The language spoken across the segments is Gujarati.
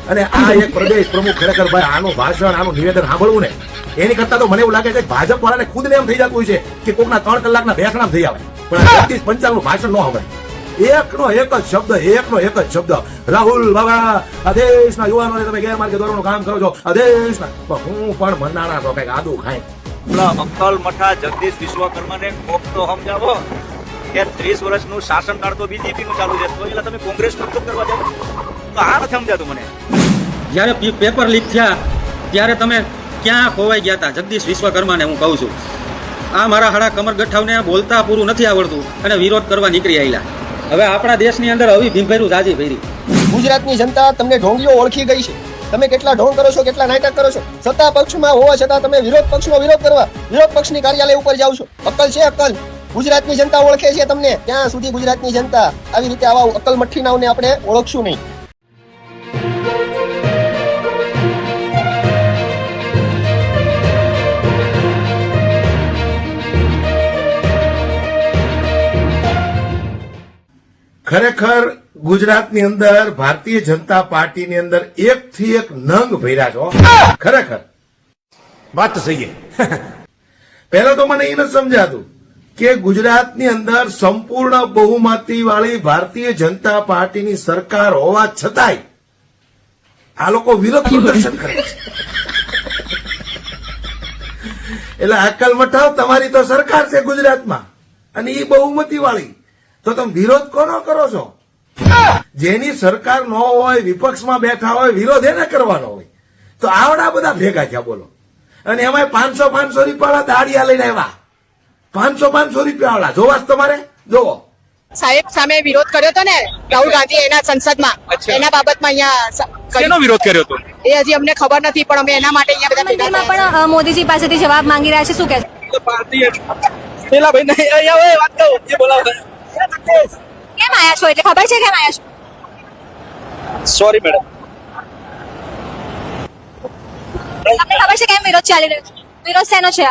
અને આ એક પ્રદેશ પ્રમુખ ખરેખર ભાઈ આનું ભાષણ આનું નિવેદન સાંભળવું ને એની કરતા તો મને એવું લાગે છે કે ભાજપ વાળાને ખુદને એમ થઈ જતું હોય છે કે કોકના 3 કલાકના બેસણામ થઈ આવે પણ આ 35 નું ભાષણ ન સાંભળે એકનો એક જ શબ્દ રાહુલ બાબા આ દેશના યુવાનોને તમે ગેરમાર્ગે દોરવાનું કામ કરો છો આ દેશના હું પણ મનાણા તો કઈક આદુ ખાય અક્કલ મઠા જગદીશ વિશ્વકર્માને કોક તો સમજાવો કે 30 વર્ષનું શાસનકાળ તો બીજેપી નું ચાલુ છે તો એટલે તમે કોંગ્રેસ નો ઉપયોગ કરવા જાવ તો આ નથી સમજાતું મને જ્યારે પેપર લીક થયા ત્યારે તમે ક્યાં ખોવાઈ ગયા હતા જગદીશ વિશ્વકર્માને હું કહું છું આ મારા હાડા કમર ગઠ્ઠાવને બોલતા પૂરું નથી આવડતું અને વિરોધ કરવા નીકળી આવેલા હવે આપણા દેશની અંદર આવી ભીમભેરું જાજી ભરી ગુજરાતની જનતા તમને ઢોંગીઓ ઓળખી ગઈ છે તમે કેટલા ઢોંગ કરો છો કેટલા નાટક કરો છો સત્તા પક્ષમાં હોવા છતાં તમે વિરોધ પક્ષનો વિરોધ કરવા વિરોધ પક્ષની કાર્યાલય ઉપર જાવ છો અક્કલ છે અક્કલ ગુજરાતની જનતા ઓળખે છે તમને ત્યાં સુધી ગુજરાતની જનતા આવી રીતે આવા અક્કલ મઠ્ઠીનાઓને આપણે ઓળખશું નહીં ખરેખર ગુજરાતની અંદર ભારતીય જનતા પાર્ટીની અંદર એકથી એક નંગ ભર્યા છો ખરેખર વાત સહી પહેલા તો મને એ નથી સમજાતું કે ગુજરાતની અંદર સંપૂર્ણ બહુમતી વાળી ભારતીય જનતા પાર્ટીની સરકાર હોવા છતાંય આ લોકો વિરોધ પ્રદર્શન કરે છે એટલે અક્કલ મઠાવ તમારી તો સરકાર છે ગુજરાતમાં અને એ બહુમતી વાળી તો તમે વિરોધ કોનો કરો છો જેની સરકાર ન હોય વિપક્ષમાં બેઠા હોય વિરોધ એને કરવાનો હોય તો આવડા બધા ભેગા થયા બોલો અને એમાં 500 રૂપિયા દાડિયા લઈને આવ્યા 500 રૂપિયા વાળા જોવા તમારે જોવો સાહેબ સામે વિરોધ કર્યો હતો ને રાહુલ ગાંધી એના સંસદમાં એના બાબતમાં શેનો વિરોધ કર્યો હતો એ હજી અમને ખબર નથી પણ અમે એના માટે અહીંયા બધા ભેગા થયા છીએ. પણ મોદીજી પાસેથી જવાબ માંગી રહ્યા છે શું કહે પેલા ભાઈ અહીંયા હોય વાત કહો જે બોલાવો કેમ આયા છો એટલે ખબર છે કેમ આયા છો સોરી મેડમ તમને ખબર છે કેમ વિરોધ ચાલી રહ્યો છે વિરોધ શેનો છે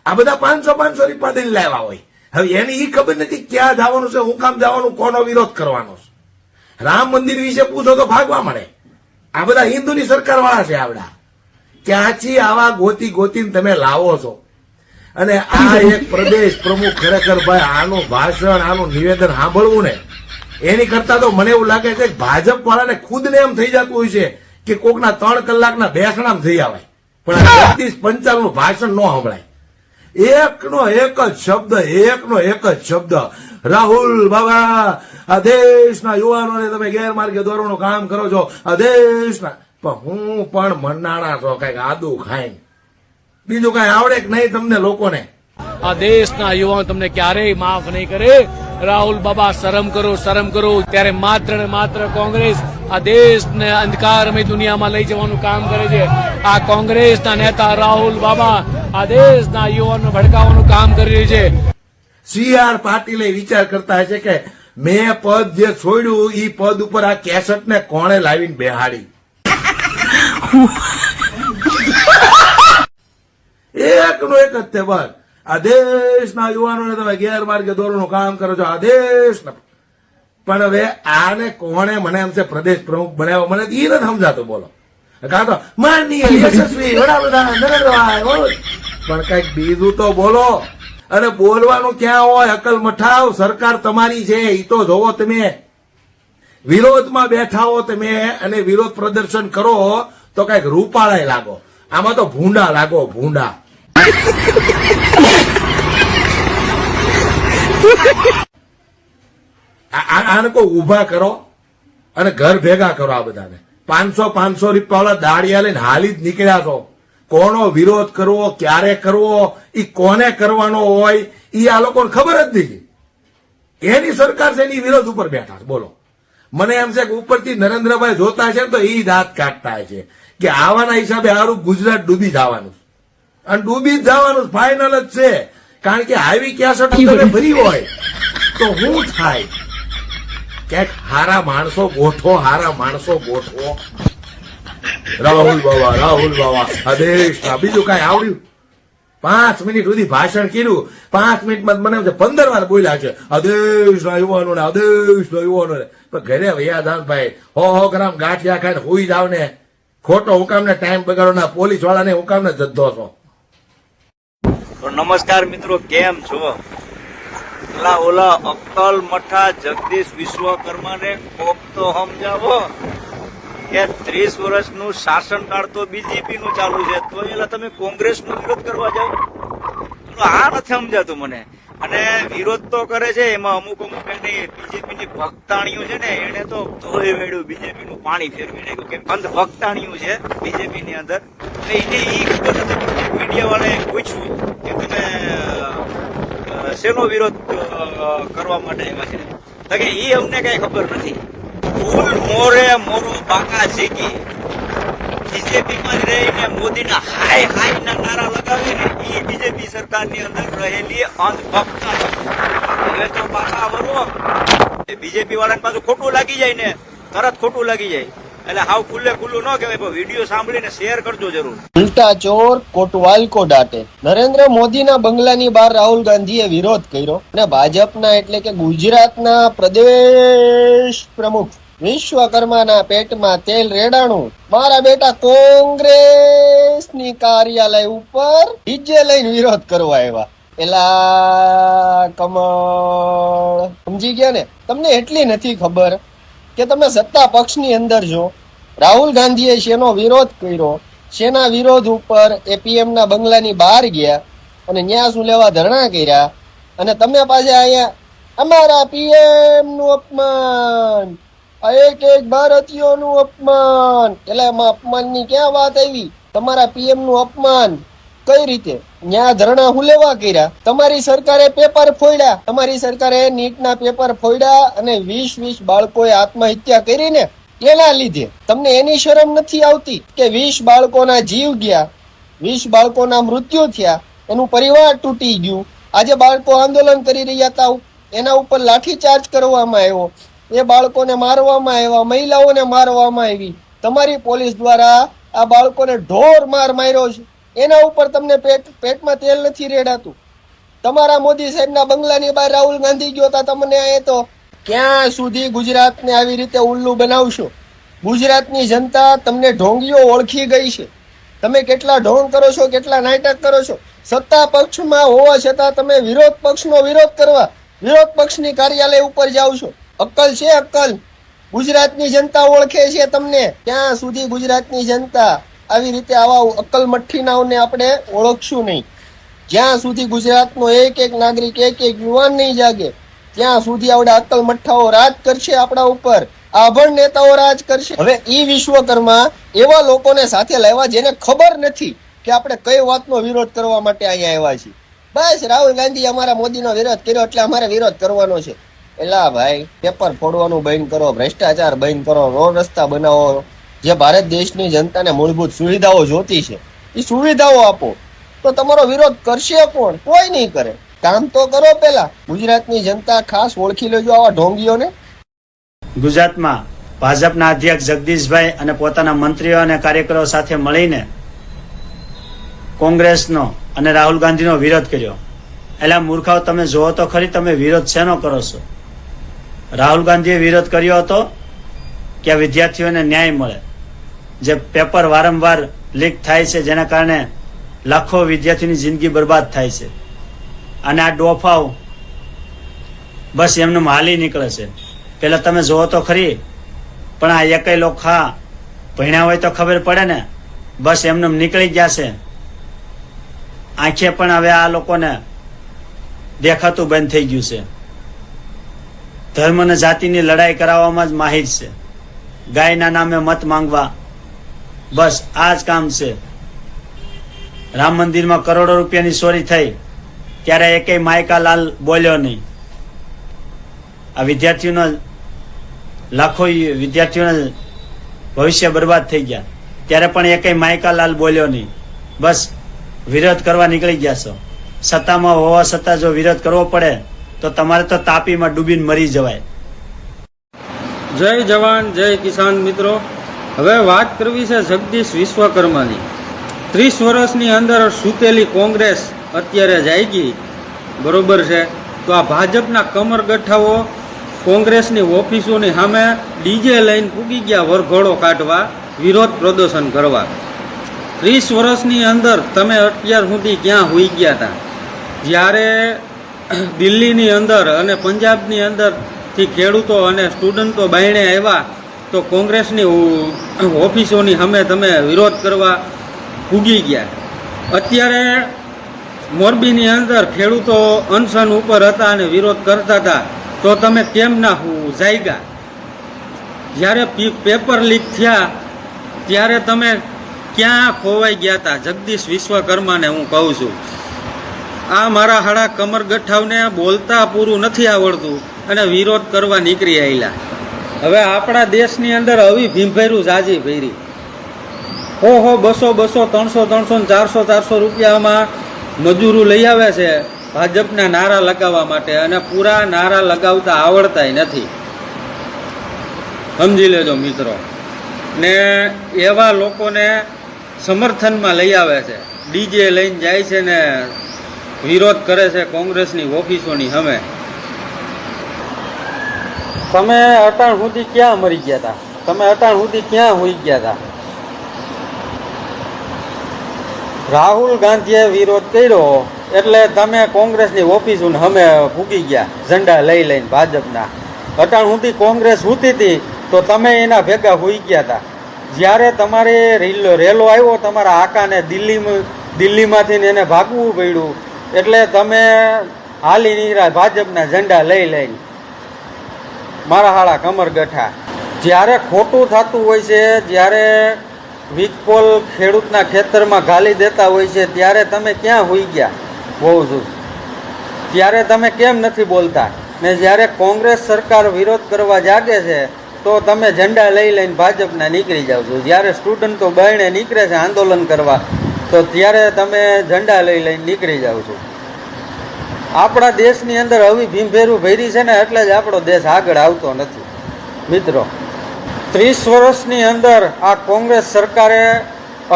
આ બધા 500 રૂપિયા દઈને લાવ્યા હોય હવે એની ઈ ખબર નથી ક્યાં જવાનું છે હું કામ જવાનું કોનો વિરોધ કરવાનો છે રામ મંદિર વિશે પૂછો તો ભાગવા મળે આ બધા હિન્દુની સરકાર વાળા છે આવડા ક્યાંથી આવા ગોતીને તમે લાવો છો અને આ એક પ્રદેશ પ્રમુખ ખરેખર ભાઈ આનું ભાષણ આનું નિવેદન સાંભળવું ને એની કરતા તો મને એવું લાગે છે કે ભાજપ વાળાને ખુદને એમ થઈ જતું હોય છે કે કોકના 3 કલાકના બેસણામ થઈ આવે પણ 35 નું ભાષણ ન સંભળાય એકનો એક જ શબ્દ રાહુલ બાબા આ દેશના યુવાનોને તમે ગેરમાર્ગે દોરવાનું કામ કરો છો આ દેશના પણ હું પણ મનાણા છો કઈક આદુ ખાઈને બીજું કઈ આવડે કે નહીં તમને લોકોને આ દેશના યુવાનો તમને ક્યારેય માફ નહીં કરે રાહુલ બાબા શરમ કરો ત્યારે માત્ર ને માત્ર કોંગ્રેસ આ દેશને અંધકારમય દુનિયામાં લઈ જવાનું કામ કરે છે આ કોંગ્રેસના નેતા રાહુલ બાબા આ દેશના યુવાનો ભડકાવવાનું કામ કરી રહ્યું છે CR પાટીલે વિચાર કરતા હશે કે મેં પદ જે છોડ્યું ઈ પદ ઉપર આ કેસેટ ને કોણે લાવીને બેહાડી એકનો એક જ તે બસ આ દેશના યુવાનોને તમે ગેરમાર્ગે દોરવાનું કામ કરો છો આ દેશના પણ હવે આને કોણે મને એમ છે પ્રદેશ પ્રમુખ બનાવ્યો મને ઈ નથી સમજાતું બોલો કાં તો માનનીય યશસ્વી વડાપ્રધાન નરેન્દ્રભાઈ પણ કઈક બીજું તો બોલો અને બોલવાનું ક્યાં હોય અકલ મઠાવ સરકાર તમારી છે ઈ તો જોવો તમે વિરોધમાં બેઠા હો તમે અને વિરોધ પ્રદર્શન કરો તો કઈક રૂપાળાય લાગો આમાં તો ભૂંડા લાગો ભૂંડા આને કોઈ ઉભા કરો અને ઘર ભેગા કરો આ બધાને 500 રૂપિયા વાળા દાડિયા લઈને હાલી જ નીકળ્યા છો કોનો વિરોધ કરવો ક્યારે કરવો ઈ કોને કરવાનો હોય ઈ આ લોકોને ખબર જ નથી એની સરકાર છે એની વિરોધ ઉપર બેઠા છે બોલો મને એમ છે કે ઉપરથી નરેન્દ્રભાઈ જોતા છે તો ઈ દાંત કાઢતા છે કે આવાના હિસાબે હારું ગુજરાત ડૂબી જવાનું અને ડૂબી જ જવાનું ફાઇનલ જ છે કારણ કે આવી ક્યાં તમે ભરી હોય તો શું થાય ક્યાંક હારા માણસો ગોઠવો રાહુલ બાબા આ દેશ બીજું કઈ આવડ્યું 5 મિનિટ સુધી ભાષણ કર્યું, 5 મિનિટમાં મને એમ છે 15 વાર બોલ્યા છે આદેશના યુવાનોને, આદેશના યુવાનોને. પણ ઘરે વયા જાવ ભાઈ, 100 ગ્રામ ગાંઠિયા ખાઈને હુઈ જાવ ને, ખોટો હુકામને ટાઈમ બગાડો ના, પોલીસ વાળાને હુકામને જદ્દો છો. તો નમસ્કાર મિત્રો, કેમ છો? ઓલા અક્કલ મઠા જગદીશ વિશ્વકર્માને કોક તો સમજાવો કે 30 વર્ષનું શાસનકાળ તો બીજેપી નું ચાલુ છે, તો એટલે તમે કોંગ્રેસ નો વિરોધ કરવા જાઓ? આ નથી સમજાતું મને. અને વિરોધ તો કરે છે, એમાં અમુક બીજેપી ની ભક્તાણીઓ છે ને, એને તો ધોઈ વેડ્યું, બીજેપી નું પાણી ફેરવી નાખ્યું, કે અંધ ભક્તાણીઓ છે બીજેપી ની અંદર. એને એ ખબર નથી. મીડિયા વાળાએ પૂછ્યું કે તમે શેનો વિરોધ કરવા માટે આવ્યા છે, તો કે એ અમને કઈ ખબર નથી. ફૂલ મોરે મોરો બાકા શીખી બીજેપી માં રહીને મોદીના હાય હાય ના નારા લગાવીને એ બીજેપી સરકારની અંદર રહેલી અંધભક્તા. હવે તો પાછા વરો બીજેપી વાળાને પાછું ખોટું લાગી જાય ને, તરત ખોટું લાગી જાય. એટલે હાવ ખુલ્લે ખુલ્લું ન કહેવાય, પણ વિડીયો સાંભળીને શેર કરજો જરૂર. ઉલ્ટા ચોર કોટવાલ કો ડાટે. નરેન્દ્ર મોદીના બંગલાની બહાર રાહુલ ગાંધીએ વિરોધ કર્યો અને ભાજપના એટલે કે ગુજરાતના પ્રદેશ પ્રમુખ વિશ્વકર્માના પેટમાં તેલ રેડાણું. મારા બેટા કોંગ્રેસની કાર્યાલય ઉપર ડીજે લઈને વિરોધ કરવા આવ્યા. એલા કમળ, સમજી ગયા ને? તમને એટલી નથી ખબર કે તમે સત્તા પક્ષની અંદર છો. રાહુલ ગાંધીએ શેનો વિરોધ કર્યો, શેના વિરોધ ઉપર એપીએમ ના બંગલાની બહાર ગયા અને ન્યા શું લેવા ધરણા કર્યા, અને તમે પાછા અહીંયા અમારા પીએમ નું અપમાન, એક ભારતીયોનું અપમાન. એટલે એમાં અપમાનની ક્યાં વાત આવી? તમારા પીએમ નું અપમાન કઈ રીતે? ન્યા ધરણા હું લેવા કર્યા? તમારી સરકારે પેપર ફોડ્યા, તમારી સરકારે નીટના પેપર ફોડ્યા અને 20 બાળકોએ આત્મહત્યા કરીને એના લીધે તમને એની શરમ નથી આવતી કે 20 બાળકોના જીવ ગયા, 20 બાળકોના મૃત્યુ થયા, એનું પરિવાર તૂટી ગયું. આજે બાળકો આંદોલન કરી રહ્યા હતા, એના ઉપર લાઠીચાર્જ કરવામાં આવ્યો, એ બાળકોને મારવામાં આવ્યા, મહિલાઓને મારવામાં આવી. તમારી પોલીસ દ્વારા આ બાળકોને ઢોર માર માર્યો છે. એના ઉપર તમને પેટમાં તેલ નથી રેડાતું. તમારા મોદી સાહેબના બંગલાની બહાર રાહુલ ગાંધી ગયો હતા. તમને એ તો ક્યાં સુધી ગુજરાતને આવી રીતે ઉલ્લુ બનાવશો? ગુજરાતની જનતા તમને ઢોંગીઓ ઓળખી ગઈ છે. તમે કેટલા ઢોંગ કરો છો, કેટલા નાટક કરો છો. સત્તા પક્ષમાં હોવા છતાં તમે વિરોધ પક્ષનો વિરોધ કરવા વિરોધ પક્ષની કાર્યાલય ઉપર જાઓ છો. અક્કલ છે? અક્કલ? ગુજરાતની જનતા ઓળખે છે તમને. ક્યાં સુધી ગુજરાતની જનતા આવી રીતે આવા અક્કલ મઠ્ઠીનાઓને આપણે ઓળખશું નહીં. જ્યાં સુધી ગુજરાતનો એક નાગરિક, એક યુવાન નહીં જાગે, ત્યાં સુધી આવડા અક્કલ મઠ્ઠાઓ રાજ કરશે આપણા ઉપર, આભણ નેતાઓ રાજ કરશે. હવે ઈ વિશ્વકર્મા એવા લોકોને સાથે લાવ્યા જેને ખબર નથી કે આપણે કઈ વાતનો વિરોધ કરવા માટે અહીંયા આવ્યા છીએ. બસ રાહુલ ગાંધી અમારા મોદીનો વિરોધ કર્યો એટલે અમારે વિરોધ કરવાનો છે. એલા ભાઈ, પેપર ફોડવાનું બંધ કરો, ભ્રષ્ટાચાર બંધ કરો, રોડ રસ્તા બનાવો. જે ભારત દેશની જનતાને મૂળભૂત સુવિધાઓ જોતી છે એ સુવિધાઓ આપો. તો તમારો વિરોધ કરશે કોણ? કોઈ નહીં કરે. કામ તો કરો પેલા. ગુજરાતની જનતા ખાસ ઓળખી લેજો આવા ઢોંગીઓને. ગુજરાતમાં ભાજપના અધ્યક્ષ જગદીશભાઈ અને પોતાના મંત્રીઓ અને કાર્યકરો સાથે મળીને કોંગ્રેસનો અને રાહુલ ગાંધીનો વિરોધ કર્યો. એટલે મૂર્ખાઓ, તમે જુઓ તો ખરી, તમે વિરોધ શેનો કરો છો? રાહુલ ગાંધીએ વિરોધ કર્યો હતો કે વિદ્યાર્થીઓને ન્યાય મળે. જે પેપર વારંવાર લીક થાય છે, જેના કારણે લાખો વિદ્યાર્થીની જિંદગી બરબાદ થાય છે. અને આ ડોફાઓ બસ એમને હાલી નીકળે છે. પેલા તમે જુઓ તો ખરી, પણ આ એકય લોકો ભણ્યા હોય તો ખબર પડે ને, બસ એમને નીકળી ગયા છે. આંખે પણ હવે આ લોકોને દેખાતું બંધ થઈ ગયું છે. ધર્મ અને જાતિની લડાઈ કરાવવામાં જ માહિર છે. ગાયના નામે મત માંગવા, બસ આ જ કામ છે. રામ મંદિરમાં કરોડો રૂપિયાની ચોરી થઈ ત્યારે એકેય માયકા લાલ બોલ્યો નહીં. આ વિદ્યાર્થીઓનો, લાખો વિદ્યાર્થીઓના ભવિષ્ય બરબાદ થઈ ગયા ત્યારે પણ એકેય માયકા લાલ બોલ્યો નહીં. બસ વિરોધ કરવા નીકળી ગયા છો. સત્તામાં હોવા છતાં જો વિરોધ કરવો પડે તો તમારે તો તાપીમાં ડૂબીને મરી જવાય. જય જવાન જય કિસાન. મિત્રો, હવે વાત કરવી છે જગદીશ વિશ્વકર્માની. 30 વર્ષની અંદર સૂતેલી કોંગ્રેસ અત્યારે જાગી, બરોબર છે. તો આ ભાજપના કમરગઠ્ઠાઓ કોંગ્રેસની ઓફિસોની સામે ડીજે લઈને પૂગી ગયા વરઘોડો કાઢવા, વિરોધ પ્રદર્શન કરવા. 30 વર્ષની અંદર તમે અત્યાર સુધી ક્યાં હોઈ ગયા હતા? જ્યારે દિલ્હીની અંદર અને પંજાબની અંદરથી ખેડૂતો અને સ્ટુડન્ટો બાયણે આવ્યા તો કોંગ્રેસની ઓફિસોની સામે તમે વિરોધ કરવા પૂગી ગયા. અત્યારે મોરબીની અંદર ખેડૂતો અનશન ઉપર હતા અને વિરોધ કરતા હતા, તો તમે કેમ ના જાગ્યા? જ્યારે પેપર લીક થયા ત્યારે તમે ક્યાં ખોવાઈ ગયા હતા? જગદીશ વિશ્વકર્માને હું કહું છું, આ મારા હાડા કમરગઠ્ઠાવને બોલતા પૂરું નથી આવડતું અને વિરોધ કરવા નીકળી આવેલા. હવે આપણા દેશની અંદર આવી ભીમભેરું જાજી ભેરી, 200, 300, 400 રૂપિયામાં મજૂરો લઈ આવે છે ભાજપના નારા લગાવવા માટે, અને પૂરા નારા લગાવતા આવડતાય નથી. સમજી લેજો મિત્રો. ને એવા લોકોને સમર્થનમાં લઈ આવે છે, ડીજે લઈને જાય છે ને વિરોધ કરે છે કોંગ્રેસની ઓફિસોની સામે. તમે અટાણ સુધી ક્યાં મરી ગયા હતા? તમે અટાણ સુધી ક્યાં હોઈ ગયા હતા? રાહુલ ગાંધીએ વિરોધ કર્યો એટલે તમે કોંગ્રેસની ઓફિસોને સામે ફૂકી ગયા ઝંડા લઈ લઈને ભાજપના. અટાણ સુધી કોંગ્રેસ હોતી હતી તો તમે એના ભેગા હોઈ ગયા હતા. જ્યારે તમારે રેલો આવ્યો તમારા આકાને દિલ્હીમાંથી એને ભાગવું પડ્યું એટલે તમે હાલી નીકળ્યા ભાજપના ઝંડા લઈ લઈને. મારા હાળા કમરગઠ્ઠા, જ્યારે ખોટું થતું હોય છે, જ્યારે વીજપોલ ખેડૂતના ખેતરમાં ગાલી દેતા હોય છે, ત્યારે તમે ક્યાં હોઈ ગયા? બહુ છું ત્યારે તમે કેમ નથી બોલતા? ને જ્યારે કોંગ્રેસ સરકાર વિરોધ કરવા જાગે છે તો તમે ઝંડા લઈ લઈને ભાજપના નીકળી જાઓ છો. જ્યારે સ્ટુડન્ટો બહેણે નીકળે છે આંદોલન કરવા તો ત્યારે તમે ઝંડા લઈ લઈને નીકળી જાઓ છો. આપણા દેશની અંદર આવી ભીમભેરું ભરી છે ને એટલે જ આપણો દેશ આગળ આવતો નથી. મિત્રો, 30 વર્ષની અંદર આ કોંગ્રેસ સરકારે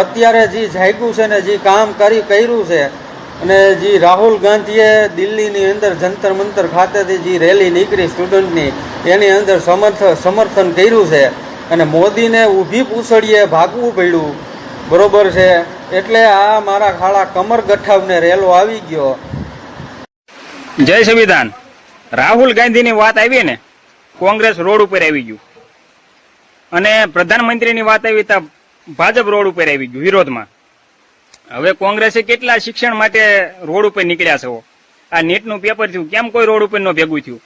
અત્યારે જે જાગ્યું છે ને જે કામ કર્યું છે, અને જે રાહુલ ગાંધીએ દિલ્હીની અંદર જંતર મંતર ખાતેથી જે રેલી નીકળી સ્ટુડન્ટની એની અંદર સમર્થન કર્યું છે, અને મોદીને ઊભી પૂંછડીએ ભાગવું પડ્યું, બરોબર છે. એટલે આ મારા ખાડા કમરગઠ્ઠાવને રેલો આવી ગયો. જય સંવિધાન. રાહુલ ગાંધીની વાત આવી ને, કોંગ્રેસ રોડ ઉપર આવી ગયું, અને પ્રધાનમંત્રીની વાત આવી તો ભાજપ રોડ ઉપર આવી ગયું વિરોધમાં. હવે કોંગ્રેસે કેટલા શિક્ષણ માટે રોડ ઉપર નીકળ્યા છે? આ નીટનું પેપર થયું, કેમ કોઈ રોડ ઉપર નો ભેગું થયું?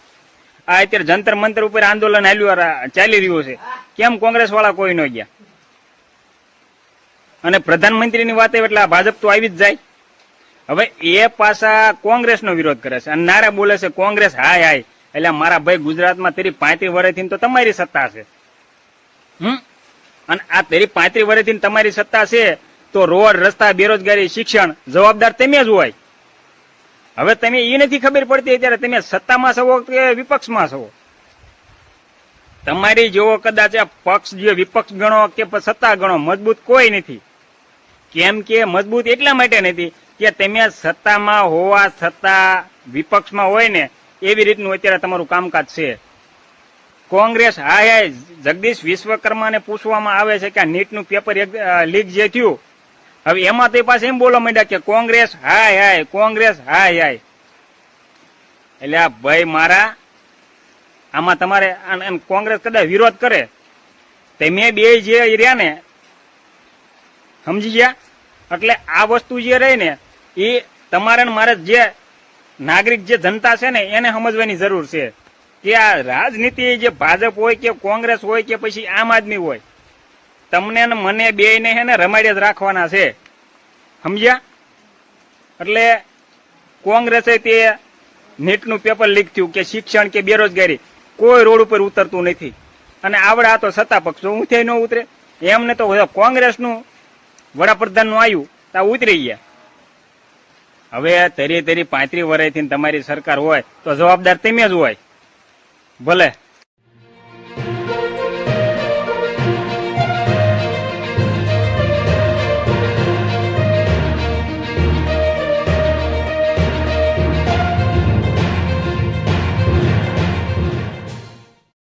આ અત્યારે જંતર મંતર ઉપર આંદોલન ચાલી રહ્યું છે, કેમ કોંગ્રેસ વાળા કોઈ ન ગયા? અને પ્રધાનમંત્રીની વાત આવી એટલે આ ભાજપ તો આવી જ જાય. હવે એ પાછા કોંગ્રેસનો વિરોધ કરે છે અને નારા બોલે છે કોંગ્રેસ હાય હાય. એટલે મારા ભાઈ, ગુજરાતમાં તેરી 35 વર્ષથી તો તમારી સત્તા છે, અને આ તેરી 35 વર્ષથી તમારી સત્તા છે તો રોડ, રસ્તા, બેરોજગારી, શિક્ષણ જવાબદાર તમે જ હોય. હવે તમે એ નથી ખબર પડતી અત્યારે તમે સત્તામાં છો કે વિપક્ષમાં છો. તમારી જેવો કદાચ પક્ષ જે વિપક્ષ ગણો કે સત્તા ગણો, મજબૂત કોઈ નથી. કેમ કે મજબૂત એટલા માટે નથી કે તમે સત્તામાં હોવા છતાં વિપક્ષમાં હોય ને, એવી રીતનું અત્યારે તમારું કામકાજ છે. કોંગ્રેસ હાય જગદીશ વિશ્વકર્માને પૂછવામાં આવે છે કે આ નીટનું પેપર લીક જે થયું, હવે એમાં તો પાછા એમ બોલવા માંડ્યા કે કોંગ્રેસ હાય હાય, કોંગ્રેસ હાય હાય. એટલે આ ભાઈ મારા, આમાં તમારે કોંગ્રેસ કદાચ વિરોધ કરે તમે બે જે રહ્યા ને, સમજી ગયા? એટલે આ વસ્તુ જે રહી ને એ તમારે મારે જે નાગરિક જે જનતા છે ને એને સમજવાની જરૂર છે કે આ રાજનીતિ જે ભાજપ હોય કે કોંગ્રેસ હોય કે પછી આમ આદમી હોય, તમને ને મને બે ને હે ને રમાડ્યા જ રાખવાના છે, સમજ્યા? એટલે કોંગ્રેસે તે નીટનું પેપર લીક થયું કે શિક્ષણ કે બેરોજગારી, કોઈ રોડ ઉપર ઉતરતું નથી. અને આવડે આ તો સત્તા પક્ષો ઊંથે ન ઉતરે, એમને તો કોંગ્રેસનું વડાપ્રધાનનું આવ્યું તો ઉતરી ગયા. હવે તરી 35 વર્ષથી તમારી સરકાર હોય તો જવાબદાર તમે જ હોય. ભલે